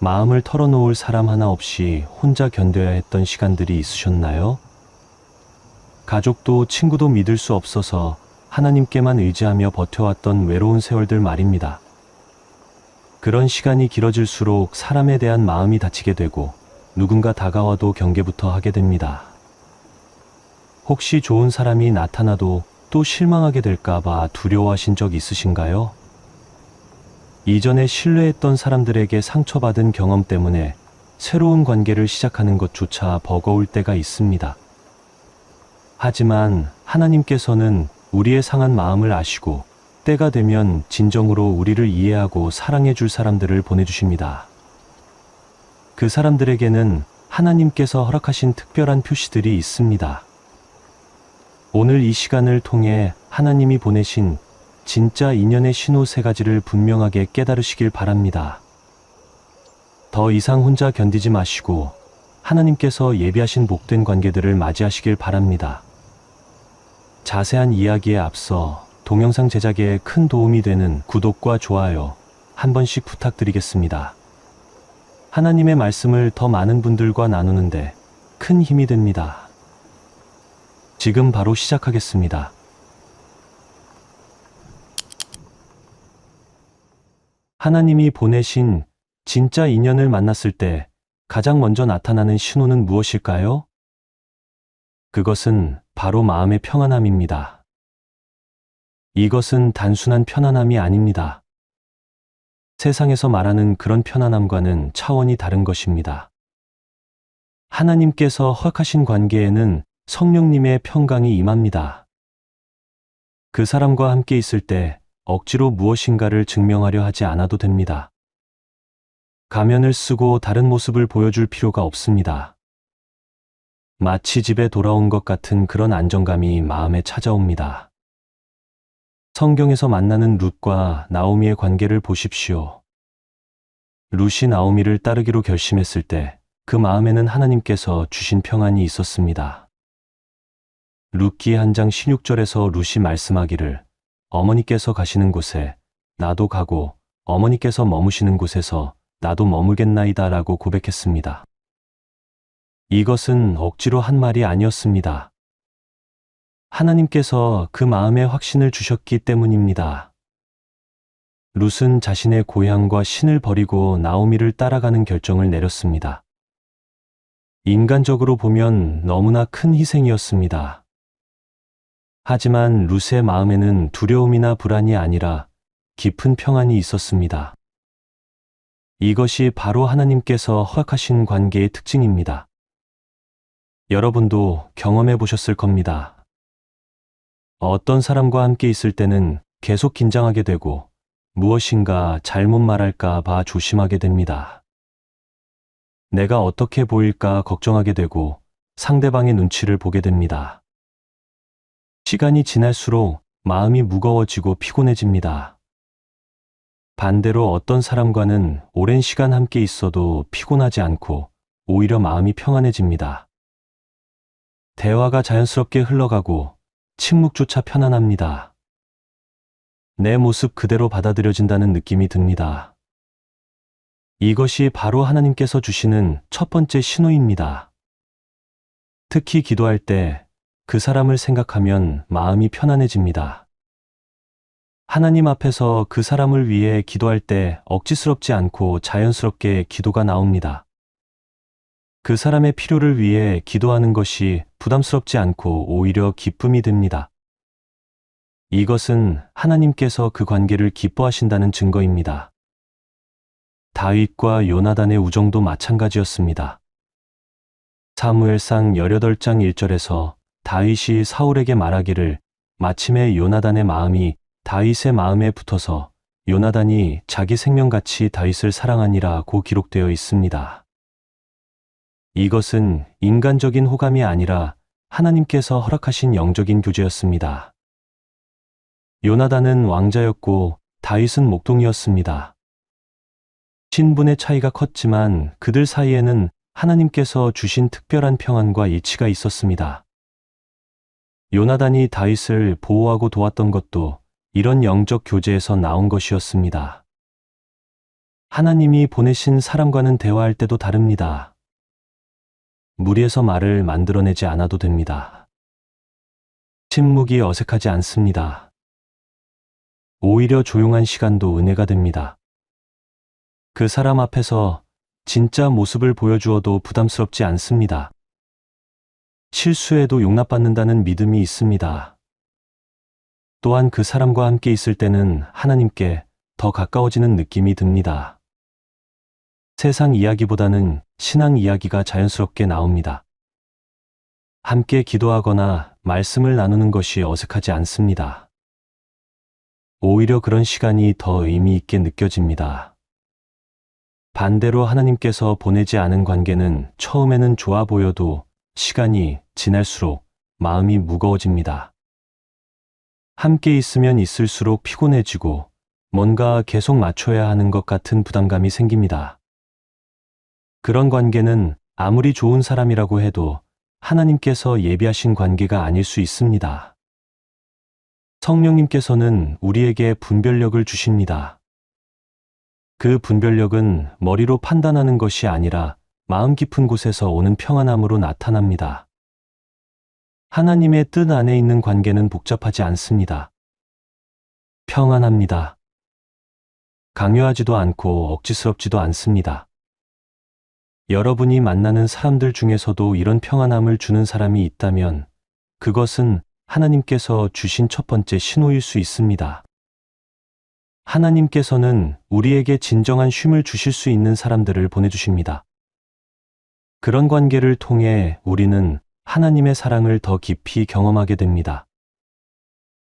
마음을 털어놓을 사람 하나 없이 혼자 견뎌야 했던 시간들이 있으셨나요? 가족도 친구도 믿을 수 없어서 하나님께만 의지하며 버텨왔던 외로운 세월들 말입니다. 그런 시간이 길어질수록 사람에 대한 마음이 다치게 되고 누군가 다가와도 경계부터 하게 됩니다. 혹시 좋은 사람이 나타나도 또 실망하게 될까봐 두려워하신 적 있으신가요? 이전에 신뢰했던 사람들에게 상처받은 경험 때문에 새로운 관계를 시작하는 것조차 버거울 때가 있습니다. 하지만 하나님께서는 우리의 상한 마음을 아시고 때가 되면 진정으로 우리를 이해하고 사랑해 줄 사람들을 보내주십니다. 그 사람들에게는 하나님께서 허락하신 특별한 표시들이 있습니다. 오늘 이 시간을 통해 하나님이 보내신 진짜 인연의 신호 3가지를 분명하게 깨달으시길 바랍니다. 더 이상 혼자 견디지 마시고 하나님께서 예비하신 복된 관계들을 맞이하시길 바랍니다. 자세한 이야기에 앞서 동영상 제작에 큰 도움이 되는 구독과 좋아요 한 번씩 부탁드리겠습니다. 하나님의 말씀을 더 많은 분들과 나누는데 큰 힘이 됩니다. 지금 바로 시작하겠습니다. 하나님이 보내신 진짜 인연을 만났을 때 가장 먼저 나타나는 신호는 무엇일까요? 그것은 바로 마음의 평안함입니다. 이것은 단순한 편안함이 아닙니다. 세상에서 말하는 그런 편안함과는 차원이 다른 것입니다. 하나님께서 허락하신 관계에는 성령님의 평강이 임합니다. 그 사람과 함께 있을 때 억지로 무엇인가를 증명하려 하지 않아도 됩니다. 가면을 쓰고 다른 모습을 보여줄 필요가 없습니다. 마치 집에 돌아온 것 같은 그런 안정감이 마음에 찾아옵니다. 성경에서 만나는 룻과 나오미의 관계를 보십시오. 룻이 나오미를 따르기로 결심했을 때 그 마음에는 하나님께서 주신 평안이 있었습니다. 룻기 1장 16절에서 룻이 말씀하기를 어머니께서 가시는 곳에 나도 가고 어머니께서 머무시는 곳에서 나도 머물겠나이다 라고 고백했습니다. 이것은 억지로 한 말이 아니었습니다. 하나님께서 그 마음에 확신을 주셨기 때문입니다. 룻은 자신의 고향과 신을 버리고 나오미를 따라가는 결정을 내렸습니다. 인간적으로 보면 너무나 큰 희생이었습니다. 하지만 룻의 마음에는 두려움이나 불안이 아니라 깊은 평안이 있었습니다. 이것이 바로 하나님께서 허락하신 관계의 특징입니다. 여러분도 경험해 보셨을 겁니다. 어떤 사람과 함께 있을 때는 계속 긴장하게 되고 무엇인가 잘못 말할까 봐 조심하게 됩니다. 내가 어떻게 보일까 걱정하게 되고 상대방의 눈치를 보게 됩니다. 시간이 지날수록 마음이 무거워지고 피곤해집니다. 반대로 어떤 사람과는 오랜 시간 함께 있어도 피곤하지 않고 오히려 마음이 평안해집니다. 대화가 자연스럽게 흘러가고 침묵조차 편안합니다. 내 모습 그대로 받아들여진다는 느낌이 듭니다. 이것이 바로 하나님께서 주시는 첫 번째 신호입니다. 특히 기도할 때 그 사람을 생각하면 마음이 편안해집니다. 하나님 앞에서 그 사람을 위해 기도할 때 억지스럽지 않고 자연스럽게 기도가 나옵니다. 그 사람의 필요를 위해 기도하는 것이 부담스럽지 않고 오히려 기쁨이 됩니다. 이것은 하나님께서 그 관계를 기뻐하신다는 증거입니다. 다윗과 요나단의 우정도 마찬가지였습니다. 사무엘상 18장 1절에서 다윗이 사울에게 말하기를 마침에 요나단의 마음이 다윗의 마음에 붙어서 요나단이 자기 생명같이 다윗을 사랑하니라고 기록되어 있습니다. 이것은 인간적인 호감이 아니라 하나님께서 허락하신 영적인 교제였습니다. 요나단은 왕자였고 다윗은 목동이었습니다. 신분의 차이가 컸지만 그들 사이에는 하나님께서 주신 특별한 평안과 이치가 있었습니다. 요나단이 다윗을 보호하고 도왔던 것도 이런 영적 교제에서 나온 것이었습니다. 하나님이 보내신 사람과는 대화할 때도 다릅니다. 무리해서 말을 만들어내지 않아도 됩니다. 침묵이 어색하지 않습니다. 오히려 조용한 시간도 은혜가 됩니다. 그 사람 앞에서 진짜 모습을 보여주어도 부담스럽지 않습니다. 실수해도 용납받는다는 믿음이 있습니다. 또한 그 사람과 함께 있을 때는 하나님께 더 가까워지는 느낌이 듭니다. 세상 이야기보다는 신앙 이야기가 자연스럽게 나옵니다. 함께 기도하거나 말씀을 나누는 것이 어색하지 않습니다. 오히려 그런 시간이 더 의미 있게 느껴집니다. 반대로 하나님께서 보내지 않은 관계는 처음에는 좋아 보여도 시간이 지날수록 마음이 무거워집니다. 함께 있으면 있을수록 피곤해지고 뭔가 계속 맞춰야 하는 것 같은 부담감이 생깁니다. 그런 관계는 아무리 좋은 사람이라고 해도 하나님께서 예비하신 관계가 아닐 수 있습니다. 성령님께서는 우리에게 분별력을 주십니다. 그 분별력은 머리로 판단하는 것이 아니라 마음 깊은 곳에서 오는 평안함으로 나타납니다. 하나님의 뜻 안에 있는 관계는 복잡하지 않습니다. 평안합니다. 강요하지도 않고 억지스럽지도 않습니다. 여러분이 만나는 사람들 중에서도 이런 평안함을 주는 사람이 있다면 그것은 하나님께서 주신 첫 번째 신호일 수 있습니다. 하나님께서는 우리에게 진정한 쉼을 주실 수 있는 사람들을 보내주십니다. 그런 관계를 통해 우리는 하나님의 사랑을 더 깊이 경험하게 됩니다.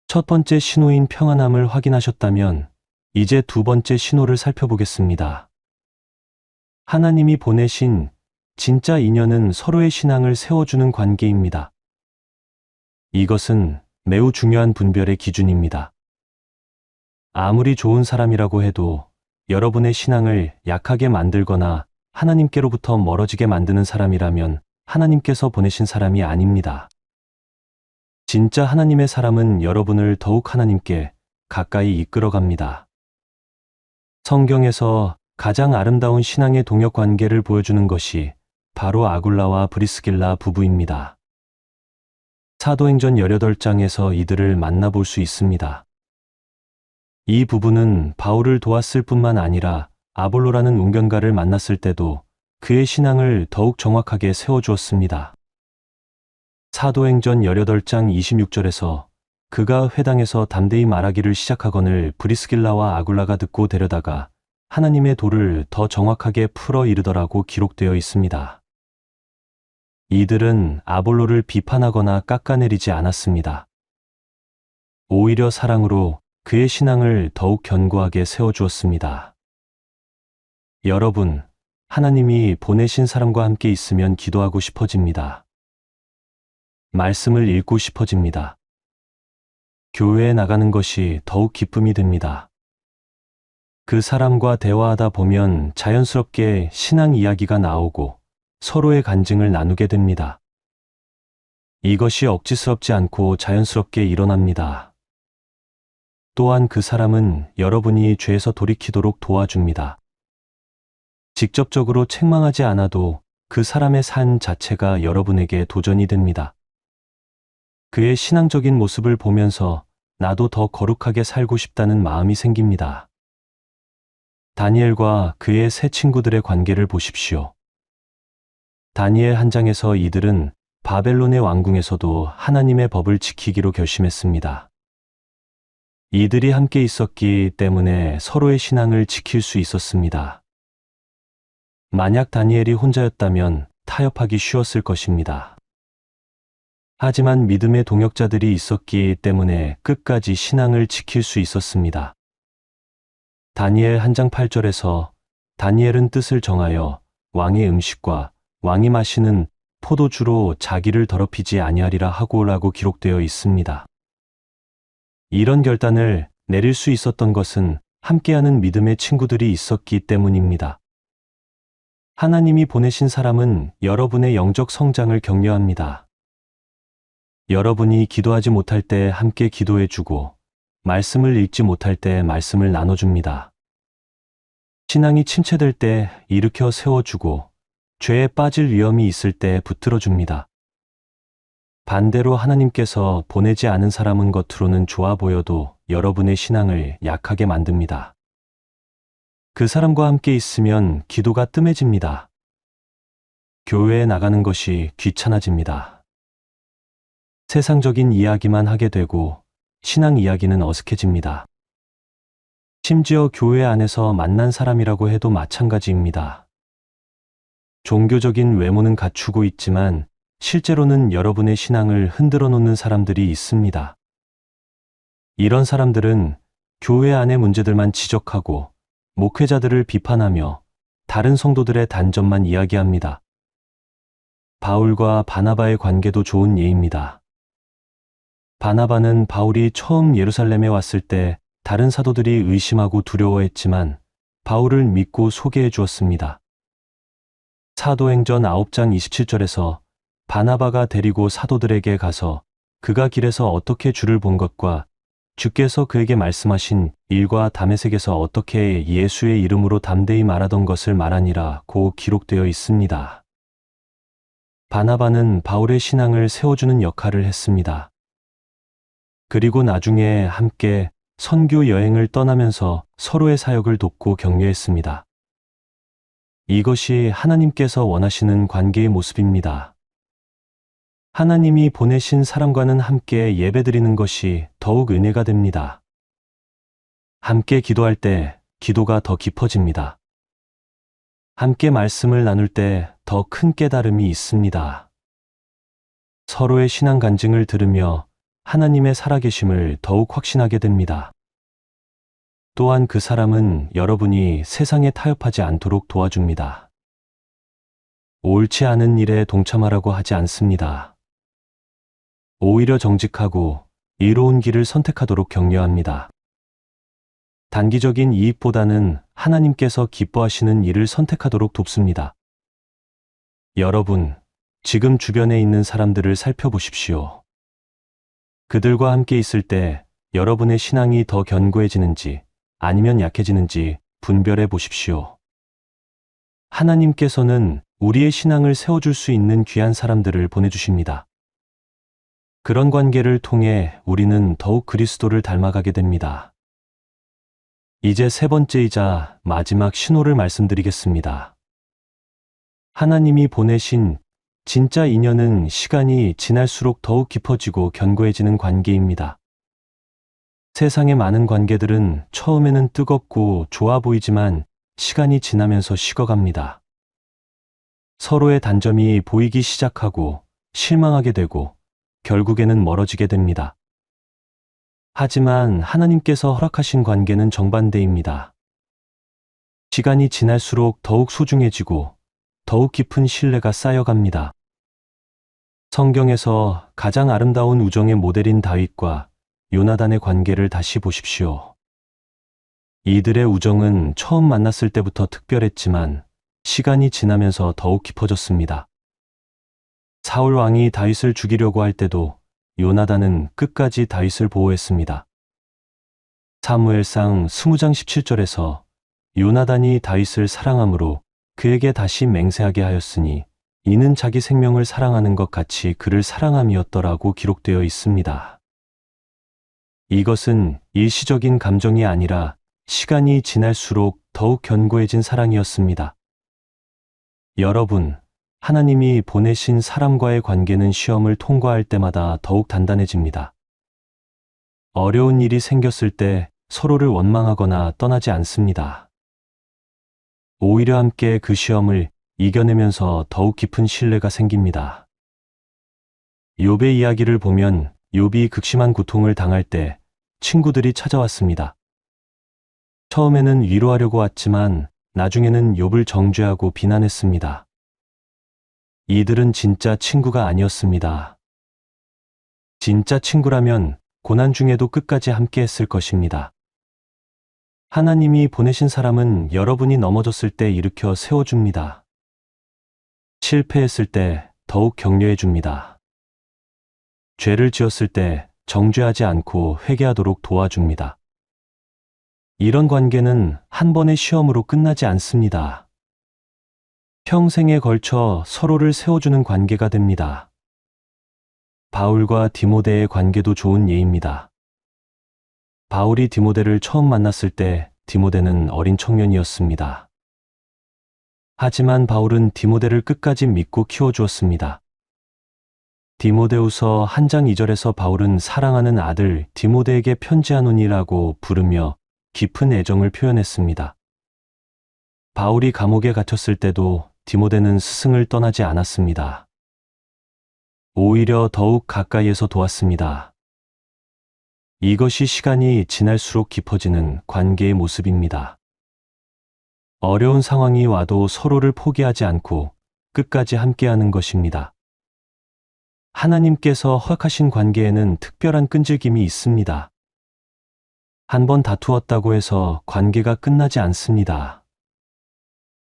첫 번째 신호인 평안함을 확인하셨다면 이제 두 번째 신호를 살펴보겠습니다. 하나님이 보내신 진짜 인연은 서로의 신앙을 세워주는 관계입니다. 이것은 매우 중요한 분별의 기준입니다. 아무리 좋은 사람이라고 해도 여러분의 신앙을 약하게 만들거나 하나님께로부터 멀어지게 만드는 사람이라면 하나님께서 보내신 사람이 아닙니다. 진짜 하나님의 사람은 여러분을 더욱 하나님께 가까이 이끌어갑니다. 성경에서 가장 아름다운 신앙의 동역 관계를 보여주는 것이 바로 아굴라와 브리스길라 부부입니다. 사도행전 18장에서 이들을 만나볼 수 있습니다. 이 부부는 바울을 도왔을 뿐만 아니라 아볼로라는 운변가를 만났을 때도 그의 신앙을 더욱 정확하게 세워주었습니다. 사도행전 18장 26절에서 그가 회당에서 담대히 말하기를 시작하거늘 브리스길라와 아굴라가 듣고 데려다가 하나님의 도를 더 정확하게 풀어 이르더라고 기록되어 있습니다. 이들은 아볼로를 비판하거나 깎아내리지 않았습니다. 오히려 사랑으로 그의 신앙을 더욱 견고하게 세워주었습니다. 여러분, 하나님이 보내신 사람과 함께 있으면 기도하고 싶어집니다. 말씀을 읽고 싶어집니다. 교회에 나가는 것이 더욱 기쁨이 됩니다. 그 사람과 대화하다 보면 자연스럽게 신앙 이야기가 나오고 서로의 간증을 나누게 됩니다. 이것이 억지스럽지 않고 자연스럽게 일어납니다. 또한 그 사람은 여러분이 죄에서 돌이키도록 도와줍니다. 직접적으로 책망하지 않아도 그 사람의 삶 자체가 여러분에게 도전이 됩니다. 그의 신앙적인 모습을 보면서 나도 더 거룩하게 살고 싶다는 마음이 생깁니다. 다니엘과 그의 세 친구들의 관계를 보십시오. 다니엘 한 장에서 이들은 바벨론의 왕궁에서도 하나님의 법을 지키기로 결심했습니다. 이들이 함께 있었기 때문에 서로의 신앙을 지킬 수 있었습니다. 만약 다니엘이 혼자였다면 타협하기 쉬웠을 것입니다. 하지만 믿음의 동역자들이 있었기 때문에 끝까지 신앙을 지킬 수 있었습니다. 다니엘 한 장 8절에서 다니엘은 뜻을 정하여 왕의 음식과 왕이 마시는 포도주로 자기를 더럽히지 아니하리라 하고라고 기록되어 있습니다. 이런 결단을 내릴 수 있었던 것은 함께하는 믿음의 친구들이 있었기 때문입니다. 하나님이 보내신 사람은 여러분의 영적 성장을 격려합니다. 여러분이 기도하지 못할 때 함께 기도해 주고 말씀을 읽지 못할 때 말씀을 나눠줍니다. 신앙이 침체될 때 일으켜 세워주고 죄에 빠질 위험이 있을 때 붙들어줍니다. 반대로 하나님께서 보내지 않은 사람은 겉으로는 좋아 보여도 여러분의 신앙을 약하게 만듭니다. 그 사람과 함께 있으면 기도가 뜸해집니다. 교회에 나가는 것이 귀찮아집니다. 세상적인 이야기만 하게 되고 신앙 이야기는 어색해집니다. 심지어 교회 안에서 만난 사람이라고 해도 마찬가지입니다. 종교적인 외모는 갖추고 있지만 실제로는 여러분의 신앙을 흔들어 놓는 사람들이 있습니다. 이런 사람들은 교회 안의 문제들만 지적하고 목회자들을 비판하며 다른 성도들의 단점만 이야기합니다. 바울과 바나바의 관계도 좋은 예입니다. 바나바는 바울이 처음 예루살렘에 왔을 때 다른 사도들이 의심하고 두려워했지만 바울을 믿고 소개해 주었습니다. 사도행전 9장 27절에서 바나바가 데리고 사도들에게 가서 그가 길에서 어떻게 주를 본 것과 주께서 그에게 말씀하신 일과 다메섹에서 어떻게 예수의 이름으로 담대히 말하던 것을 말하니라고 기록되어 있습니다. 바나바는 바울의 신앙을 세워주는 역할을 했습니다. 그리고 나중에 함께 선교 여행을 떠나면서 서로의 사역을 돕고 격려했습니다. 이것이 하나님께서 원하시는 관계의 모습입니다. 하나님이 보내신 사람과는 함께 예배드리는 것이 더욱 은혜가 됩니다. 함께 기도할 때 기도가 더 깊어집니다. 함께 말씀을 나눌 때 더 큰 깨달음이 있습니다. 서로의 신앙 간증을 들으며 하나님의 살아계심을 더욱 확신하게 됩니다. 또한 그 사람은 여러분이 세상에 타협하지 않도록 도와줍니다. 옳지 않은 일에 동참하라고 하지 않습니다. 오히려 정직하고 이로운 길을 선택하도록 격려합니다. 단기적인 이익보다는 하나님께서 기뻐하시는 일을 선택하도록 돕습니다. 여러분, 지금 주변에 있는 사람들을 살펴보십시오. 그들과 함께 있을 때 여러분의 신앙이 더 견고해지는지 아니면 약해지는지 분별해 보십시오. 하나님께서는 우리의 신앙을 세워줄 수 있는 귀한 사람들을 보내주십니다. 그런 관계를 통해 우리는 더욱 그리스도를 닮아가게 됩니다. 이제 세 번째이자 마지막 신호를 말씀드리겠습니다. 하나님이 보내신 진짜 인연은 시간이 지날수록 더욱 깊어지고 견고해지는 관계입니다. 세상의 많은 관계들은 처음에는 뜨겁고 좋아 보이지만 시간이 지나면서 식어갑니다. 서로의 단점이 보이기 시작하고 실망하게 되고 결국에는 멀어지게 됩니다. 하지만 하나님께서 허락하신 관계는 정반대입니다. 시간이 지날수록 더욱 소중해지고 더욱 깊은 신뢰가 쌓여갑니다. 성경에서 가장 아름다운 우정의 모델인 다윗과 요나단의 관계를 다시 보십시오. 이들의 우정은 처음 만났을 때부터 특별했지만 시간이 지나면서 더욱 깊어졌습니다. 사울 왕이 다윗을 죽이려고 할 때도 요나단은 끝까지 다윗을 보호했습니다. 사무엘상 20장 17절에서 요나단이 다윗을 사랑함으로 그에게 다시 맹세하게 하였으니 이는 자기 생명을 사랑하는 것 같이 그를 사랑함이었더라고 기록되어 있습니다. 이것은 일시적인 감정이 아니라 시간이 지날수록 더욱 견고해진 사랑이었습니다. 여러분, 하나님이 보내신 사람과의 관계는 시험을 통과할 때마다 더욱 단단해집니다. 어려운 일이 생겼을 때 서로를 원망하거나 떠나지 않습니다. 오히려 함께 그 시험을 이겨내면서 더욱 깊은 신뢰가 생깁니다. 욥의 이야기를 보면 욥이 극심한 고통을 당할 때 친구들이 찾아왔습니다. 처음에는 위로하려고 왔지만 나중에는 욥을 정죄하고 비난했습니다. 이들은 진짜 친구가 아니었습니다. 진짜 친구라면 고난 중에도 끝까지 함께 했을 것입니다. 하나님이 보내신 사람은 여러분이 넘어졌을 때 일으켜 세워줍니다. 실패했을 때 더욱 격려해 줍니다. 죄를 지었을 때 정죄하지 않고 회개하도록 도와줍니다. 이런 관계는 한 번의 시험으로 끝나지 않습니다. 평생에 걸쳐 서로를 세워주는 관계가 됩니다. 바울과 디모데의 관계도 좋은 예입니다. 바울이 디모데를 처음 만났을 때 디모데는 어린 청년이었습니다. 하지만 바울은 디모데를 끝까지 믿고 키워주었습니다. 디모데후서 1장 2절에서 바울은 사랑하는 아들 디모데에게 편지하노니라고 부르며 깊은 애정을 표현했습니다. 바울이 감옥에 갇혔을 때도 디모데는 스승을 떠나지 않았습니다. 오히려 더욱 가까이에서 도왔습니다. 이것이 시간이 지날수록 깊어지는 관계의 모습입니다. 어려운 상황이 와도 서로를 포기하지 않고 끝까지 함께하는 것입니다. 하나님께서 허락하신 관계에는 특별한 끈질김이 있습니다. 한번 다투었다고 해서 관계가 끝나지 않습니다.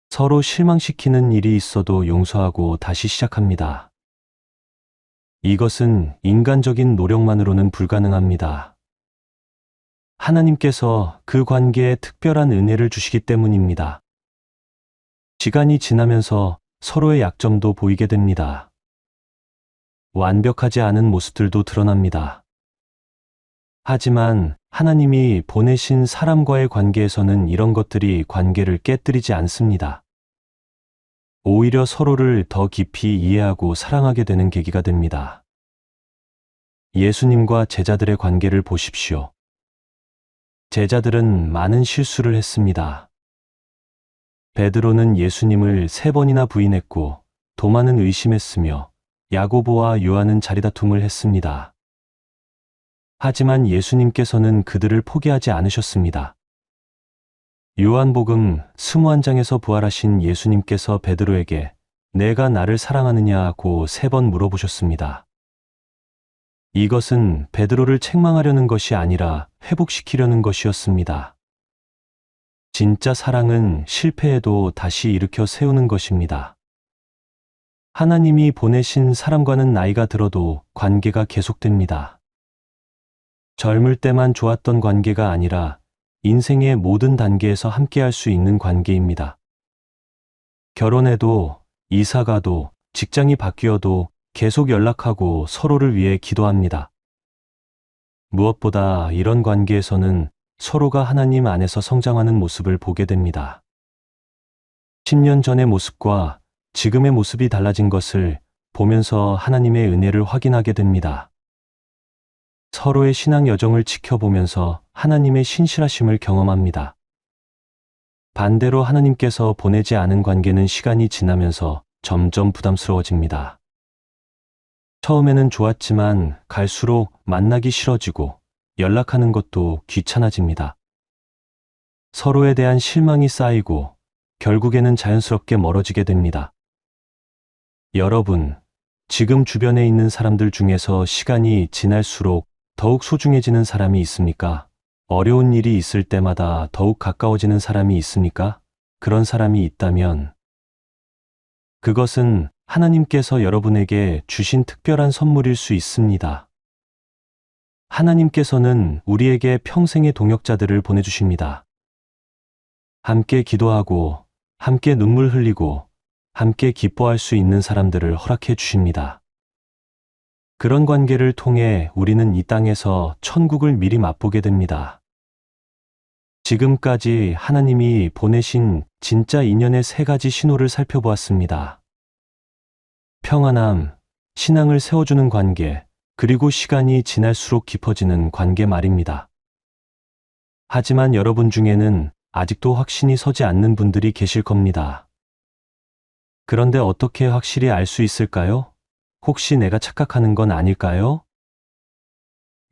서로 실망시키는 일이 있어도 용서하고 다시 시작합니다. 이것은 인간적인 노력만으로는 불가능합니다. 하나님께서 그 관계에 특별한 은혜를 주시기 때문입니다. 시간이 지나면서 서로의 약점도 보이게 됩니다. 완벽하지 않은 모습들도 드러납니다. 하지만 하나님이 보내신 사람과의 관계에서는 이런 것들이 관계를 깨뜨리지 않습니다. 오히려 서로를 더 깊이 이해하고 사랑하게 되는 계기가 됩니다. 예수님과 제자들의 관계를 보십시오. 제자들은 많은 실수를 했습니다. 베드로는 예수님을 3번이나 부인했고 도마는 의심했으며 야고보와 요한은 자리다툼을 했습니다. 하지만 예수님께서는 그들을 포기하지 않으셨습니다. 요한복음 21장에서 부활하신 예수님께서 베드로에게 내가 나를 사랑하느냐고 3번 물어보셨습니다. 이것은 베드로를 책망하려는 것이 아니라 회복시키려는 것이었습니다. 진짜 사랑은 실패해도 다시 일으켜 세우는 것입니다. 하나님이 보내신 사람과는 나이가 들어도 관계가 계속됩니다. 젊을 때만 좋았던 관계가 아니라 인생의 모든 단계에서 함께할 수 있는 관계입니다. 결혼해도, 이사가도, 직장이 바뀌어도 계속 연락하고 서로를 위해 기도합니다. 무엇보다 이런 관계에서는 서로가 하나님 안에서 성장하는 모습을 보게 됩니다. 10년 전의 모습과 지금의 모습이 달라진 것을 보면서 하나님의 은혜를 확인하게 됩니다. 서로의 신앙 여정을 지켜보면서 하나님의 신실하심을 경험합니다. 반대로 하나님께서 보내지 않은 관계는 시간이 지나면서 점점 부담스러워집니다. 처음에는 좋았지만 갈수록 만나기 싫어지고 연락하는 것도 귀찮아집니다. 서로에 대한 실망이 쌓이고 결국에는 자연스럽게 멀어지게 됩니다. 여러분, 지금 주변에 있는 사람들 중에서 시간이 지날수록 더욱 소중해지는 사람이 있습니까? 어려운 일이 있을 때마다 더욱 가까워지는 사람이 있습니까? 그런 사람이 있다면 그것은 하나님께서 여러분에게 주신 특별한 선물일 수 있습니다. 하나님께서는 우리에게 평생의 동역자들을 보내주십니다. 함께 기도하고, 함께 눈물 흘리고, 함께 기뻐할 수 있는 사람들을 허락해 주십니다. 그런 관계를 통해 우리는 이 땅에서 천국을 미리 맛보게 됩니다. 지금까지 하나님이 보내신 진짜 인연의 3가지 신호를 살펴보았습니다. 평안함, 신앙을 세워주는 관계, 그리고 시간이 지날수록 깊어지는 관계 말입니다. 하지만 여러분 중에는 아직도 확신이 서지 않는 분들이 계실 겁니다. 그런데 어떻게 확실히 알 수 있을까요? 혹시 내가 착각하는 건 아닐까요?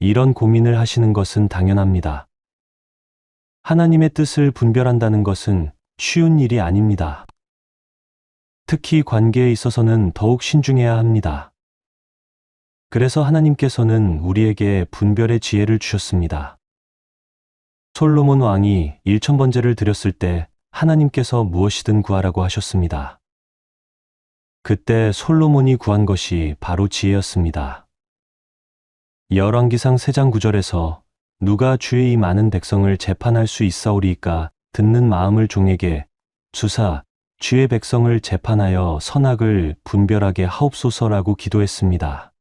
이런 고민을 하시는 것은 당연합니다. 하나님의 뜻을 분별한다는 것은 쉬운 일이 아닙니다. 특히 관계에 있어서는 더욱 신중해야 합니다. 그래서 하나님께서는 우리에게 분별의 지혜를 주셨습니다. 솔로몬 왕이 1000번제를 드렸을 때 하나님께서 무엇이든 구하라고 하셨습니다. 그때 솔로몬이 구한 것이 바로 지혜였습니다. 열왕기상 3장 9절에서 누가 주의 이 많은 백성을 재판할 수 있사오리이까 듣는 마음을 종에게 주사 주의 백성을 재판하여 선악을 분별하게 하옵소서라고 기도했습니다.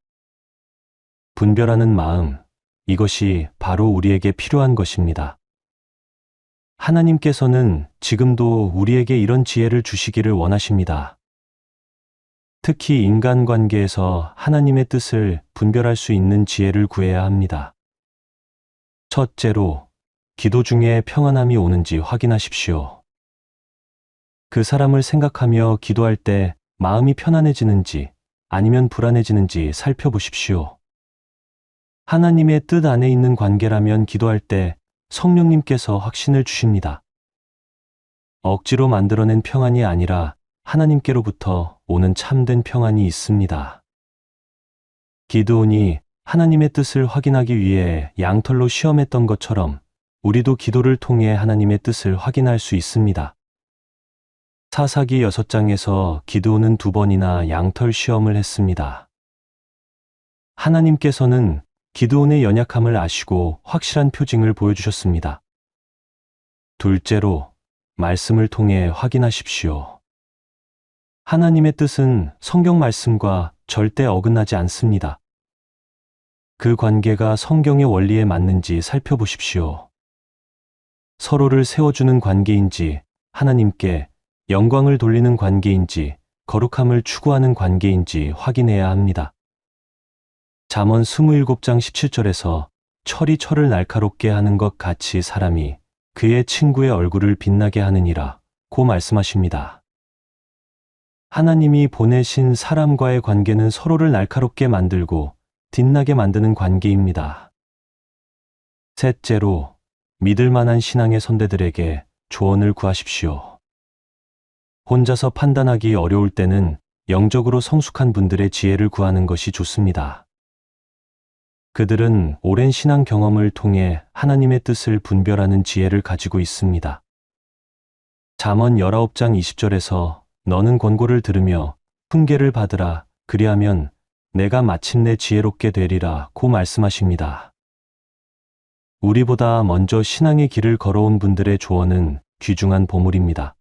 분별하는 마음, 이것이 바로 우리에게 필요한 것입니다. 하나님께서는 지금도 우리에게 이런 지혜를 주시기를 원하십니다. 특히 인간관계에서 하나님의 뜻을 분별할 수 있는 지혜를 구해야 합니다. 첫째로, 기도 중에 평안함이 오는지 확인하십시오. 그 사람을 생각하며 기도할 때 마음이 편안해지는지 아니면 불안해지는지 살펴보십시오. 하나님의 뜻 안에 있는 관계라면 기도할 때 성령님께서 확신을 주십니다. 억지로 만들어낸 평안이 아니라 하나님께로부터 오는 참된 평안이 있습니다. 기드온이 하나님의 뜻을 확인하기 위해 양털로 시험했던 것처럼 우리도 기도를 통해 하나님의 뜻을 확인할 수 있습니다. 사사기 6장에서 기드온은 2번이나 양털 시험을 했습니다. 하나님께서는 기드온의 연약함을 아시고 확실한 표징을 보여주셨습니다. 둘째로, 말씀을 통해 확인하십시오. 하나님의 뜻은 성경 말씀과 절대 어긋나지 않습니다. 그 관계가 성경의 원리에 맞는지 살펴보십시오. 서로를 세워주는 관계인지, 하나님께 영광을 돌리는 관계인지, 거룩함을 추구하는 관계인지 확인해야 합니다. 잠언 27장 17절에서 철이 철을 날카롭게 하는 것 같이 사람이 그의 친구의 얼굴을 빛나게 하느니라 고 말씀하십니다. 하나님이 보내신 사람과의 관계는 서로를 날카롭게 만들고 빛나게 만드는 관계입니다. 셋째로, 믿을 만한 신앙의 선배들에게 조언을 구하십시오. 혼자서 판단하기 어려울 때는 영적으로 성숙한 분들의 지혜를 구하는 것이 좋습니다. 그들은 오랜 신앙 경험을 통해 하나님의 뜻을 분별하는 지혜를 가지고 있습니다. 잠언 19장 20절에서 너는 권고를 들으며 훈계를 받으라 그리하면 내가 마침내 지혜롭게 되리라 고 말씀하십니다. 우리보다 먼저 신앙의 길을 걸어온 분들의 조언은 귀중한 보물입니다.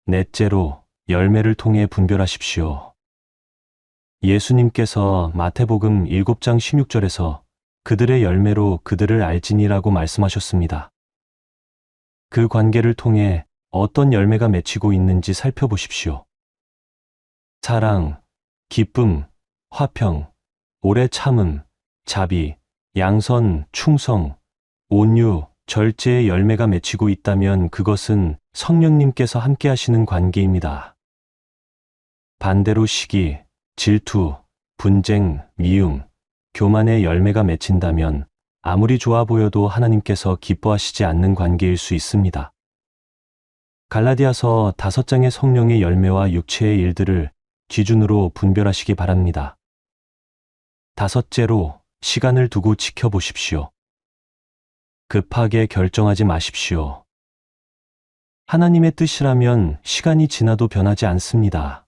넷째로, 열매를 통해 분별하십시오. 예수님께서 마태복음 7장 16절에서 그들의 열매로 그들을 알지니라고 말씀하셨습니다. 그 관계를 통해 어떤 열매가 맺히고 있는지 살펴보십시오. 사랑, 기쁨, 화평, 오래 참음, 자비, 양선, 충성, 온유, 절제의 열매가 맺히고 있다면 그것은 성령님께서 함께 하시는 관계입니다. 반대로 시기, 질투, 분쟁, 미움, 교만의 열매가 맺힌다면 아무리 좋아 보여도 하나님께서 기뻐하시지 않는 관계일 수 있습니다. 갈라디아서 5장의 성령의 열매와 육체의 일들을 기준으로 분별하시기 바랍니다. 다섯째로, 시간을 두고 지켜보십시오. 급하게 결정하지 마십시오. 하나님의 뜻이라면 시간이 지나도 변하지 않습니다.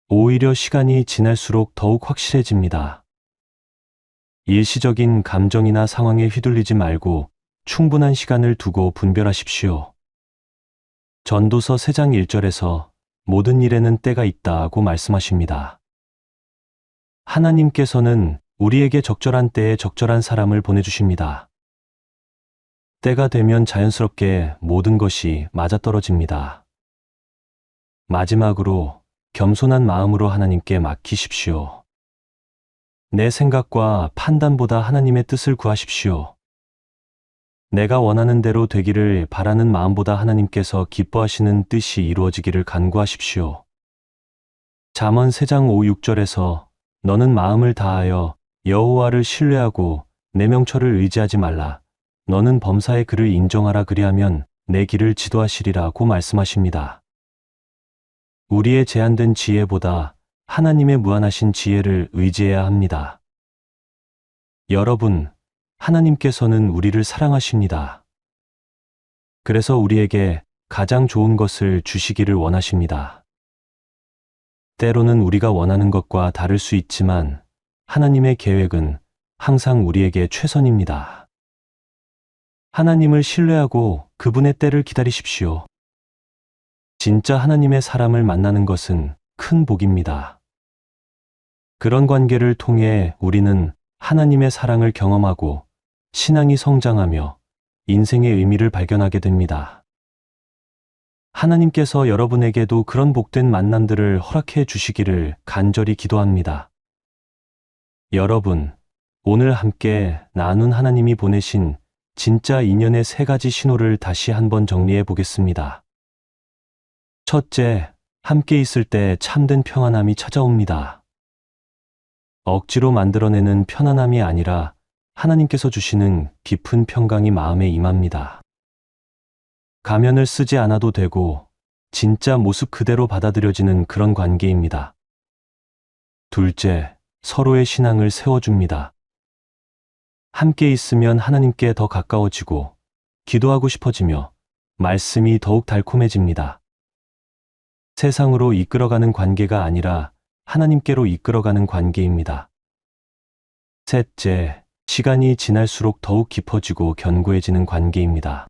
오히려 시간이 지날수록 더욱 확실해집니다. 일시적인 감정이나 상황에 휘둘리지 말고 충분한 시간을 두고 분별하십시오. 전도서 3장 1절에서 모든 일에는 때가 있다고 말씀하십니다. 하나님께서는 우리에게 적절한 때에 적절한 사람을 보내주십니다. 때가 되면 자연스럽게 모든 것이 맞아떨어집니다. 마지막으로 겸손한 마음으로 하나님께 맡기십시오. 내 생각과 판단보다 하나님의 뜻을 구하십시오. 내가 원하는 대로 되기를 바라는 마음보다 하나님께서 기뻐하시는 뜻이 이루어지기를 간구하십시오. 잠언 3장 5, 6절에서 너는 마음을 다하여 여호와를 신뢰하고 내 명철을 의지하지 말라. 너는 범사의 그를 인정하라 그리하면 내 길을 지도하시리라고 말씀하십니다. 우리의 제한된 지혜보다 하나님의 무한하신 지혜를 의지해야 합니다. 여러분, 하나님께서는 우리를 사랑하십니다. 그래서 우리에게 가장 좋은 것을 주시기를 원하십니다. 때로는 우리가 원하는 것과 다를 수 있지만 하나님의 계획은 항상 우리에게 최선입니다. 하나님을 신뢰하고 그분의 때를 기다리십시오. 진짜 하나님의 사람을 만나는 것은 큰 복입니다. 그런 관계를 통해 우리는 하나님의 사랑을 경험하고 신앙이 성장하며 인생의 의미를 발견하게 됩니다. 하나님께서 여러분에게도 그런 복된 만남들을 허락해 주시기를 간절히 기도합니다. 여러분, 오늘 함께 나눈 하나님이 보내신 진짜 인연의 3가지 신호를 다시 한번 정리해 보겠습니다. 첫째, 함께 있을 때 참된 평안함이 찾아옵니다. 억지로 만들어내는 편안함이 아니라 하나님께서 주시는 깊은 평강이 마음에 임합니다. 가면을 쓰지 않아도 되고 진짜 모습 그대로 받아들여지는 그런 관계입니다. 둘째, 서로의 신앙을 세워줍니다. 함께 있으면 하나님께 더 가까워지고 기도하고 싶어지며 말씀이 더욱 달콤해집니다. 세상으로 이끌어가는 관계가 아니라 하나님께로 이끌어가는 관계입니다. 셋째, 시간이 지날수록 더욱 깊어지고 견고해지는 관계입니다.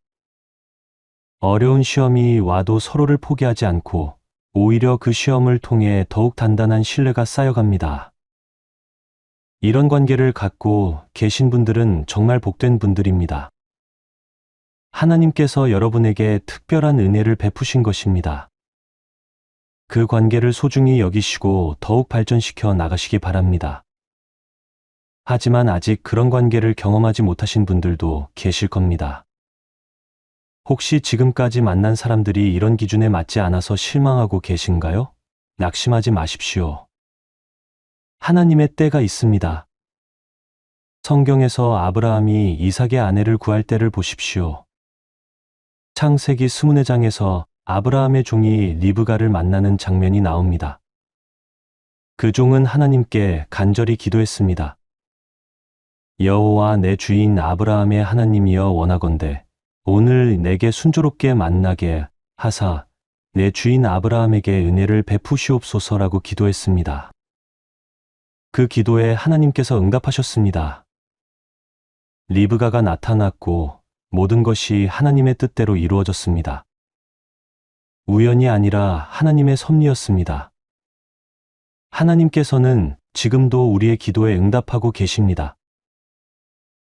어려운 시험이 와도 서로를 포기하지 않고 오히려 그 시험을 통해 더욱 단단한 신뢰가 쌓여갑니다. 이런 관계를 갖고 계신 분들은 정말 복된 분들입니다. 하나님께서 여러분에게 특별한 은혜를 베푸신 것입니다. 그 관계를 소중히 여기시고 더욱 발전시켜 나가시기 바랍니다. 하지만 아직 그런 관계를 경험하지 못하신 분들도 계실 겁니다. 혹시 지금까지 만난 사람들이 이런 기준에 맞지 않아서 실망하고 계신가요? 낙심하지 마십시오. 하나님의 때가 있습니다. 성경에서 아브라함이 이삭의 아내를 구할 때를 보십시오. 창세기 24장에서 아브라함의 종이 리브가를 만나는 장면이 나옵니다. 그 종은 하나님께 간절히 기도했습니다. 여호와 내 주인 아브라함의 하나님이여 원하건대 오늘 내게 순조롭게 만나게 하사 내 주인 아브라함에게 은혜를 베푸시옵소서라고 기도했습니다. 그 기도에 하나님께서 응답하셨습니다. 리브가가 나타났고 모든 것이 하나님의 뜻대로 이루어졌습니다. 우연이 아니라 하나님의 섭리였습니다. 하나님께서는 지금도 우리의 기도에 응답하고 계십니다.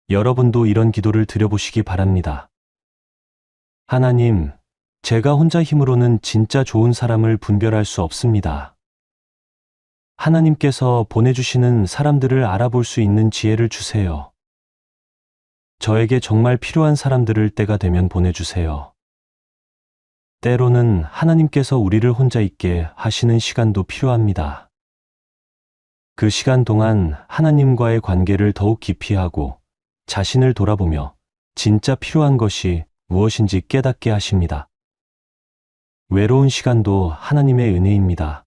여러분도 이런 기도를 드려보시기 바랍니다. 하나님, 제가 혼자 힘으로는 진짜 좋은 사람을 분별할 수 없습니다. 하나님께서 보내주시는 사람들을 알아볼 수 있는 지혜를 주세요. 저에게 정말 필요한 사람들을 때가 되면 보내주세요. 때로는 하나님께서 우리를 혼자 있게 하시는 시간도 필요합니다. 그 시간 동안 하나님과의 관계를 더욱 깊이 하고 자신을 돌아보며 진짜 필요한 것이 무엇인지 깨닫게 하십니다. 외로운 시간도 하나님의 은혜입니다.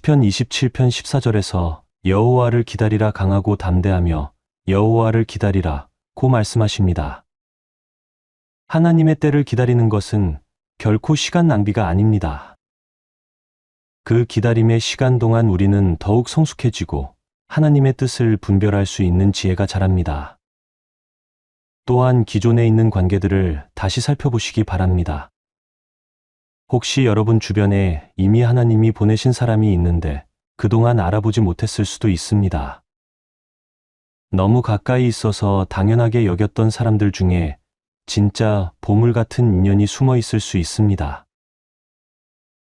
시편 27편 14절에서 여호와를 기다리라 강하고 담대하며 여호와를 기다리라 고 말씀하십니다. 하나님의 때를 기다리는 것은 결코 시간 낭비가 아닙니다. 그 기다림의 시간 동안 우리는 더욱 성숙해지고 하나님의 뜻을 분별할 수 있는 지혜가 자랍니다. 또한 기존에 있는 관계들을 다시 살펴보시기 바랍니다. 혹시 여러분 주변에 이미 하나님이 보내신 사람이 있는데 그동안 알아보지 못했을 수도 있습니다. 너무 가까이 있어서 당연하게 여겼던 사람들 중에 진짜 보물 같은 인연이 숨어 있을 수 있습니다.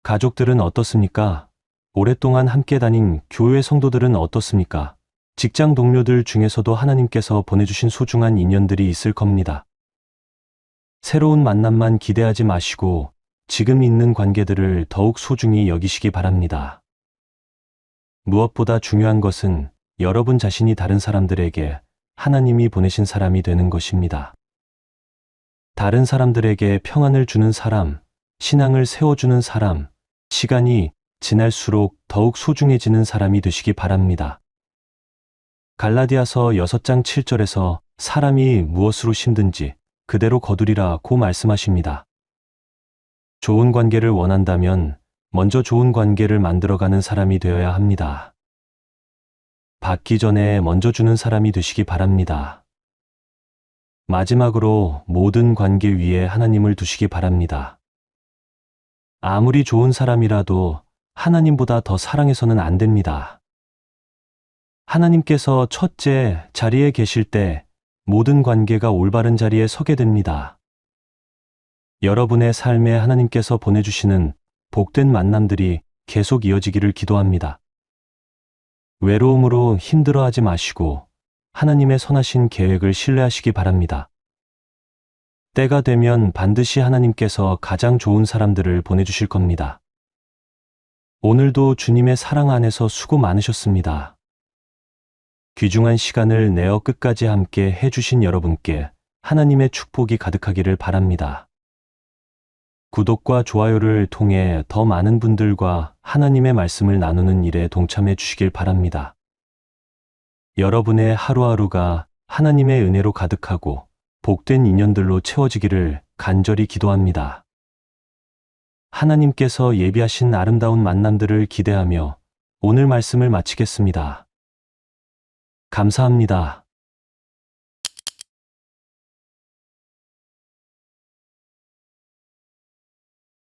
가족들은 어떻습니까? 오랫동안 함께 다닌 교회 성도들은 어떻습니까? 직장 동료들 중에서도 하나님께서 보내주신 소중한 인연들이 있을 겁니다. 새로운 만남만 기대하지 마시고 지금 있는 관계들을 더욱 소중히 여기시기 바랍니다. 무엇보다 중요한 것은 여러분 자신이 다른 사람들에게 하나님이 보내신 사람이 되는 것입니다. 다른 사람들에게 평안을 주는 사람, 신앙을 세워주는 사람, 시간이 지날수록 더욱 소중해지는 사람이 되시기 바랍니다. 갈라디아서 6장 7절에서 사람이 무엇으로 힘든지 그대로 거두리라고 말씀하십니다. 좋은 관계를 원한다면 먼저 좋은 관계를 만들어가는 사람이 되어야 합니다. 받기 전에 먼저 주는 사람이 되시기 바랍니다. 마지막으로 모든 관계 위에 하나님을 두시기 바랍니다. 아무리 좋은 사람이라도 하나님보다 더 사랑해서는 안 됩니다. 하나님께서 첫째 자리에 계실 때 모든 관계가 올바른 자리에 서게 됩니다. 여러분의 삶에 하나님께서 보내주시는 복된 만남들이 계속 이어지기를 기도합니다. 외로움으로 힘들어하지 마시고 하나님의 선하신 계획을 신뢰하시기 바랍니다. 때가 되면 반드시 하나님께서 가장 좋은 사람들을 보내주실 겁니다. 오늘도 주님의 사랑 안에서 수고 많으셨습니다. 귀중한 시간을 내어 끝까지 함께 해주신 여러분께 하나님의 축복이 가득하기를 바랍니다. 구독과 좋아요를 통해 더 많은 분들과 하나님의 말씀을 나누는 일에 동참해 주시길 바랍니다. 여러분의 하루하루가 하나님의 은혜로 가득하고 복된 인연들로 채워지기를 간절히 기도합니다. 하나님께서 예비하신 아름다운 만남들을 기대하며 오늘 말씀을 마치겠습니다. 감사합니다.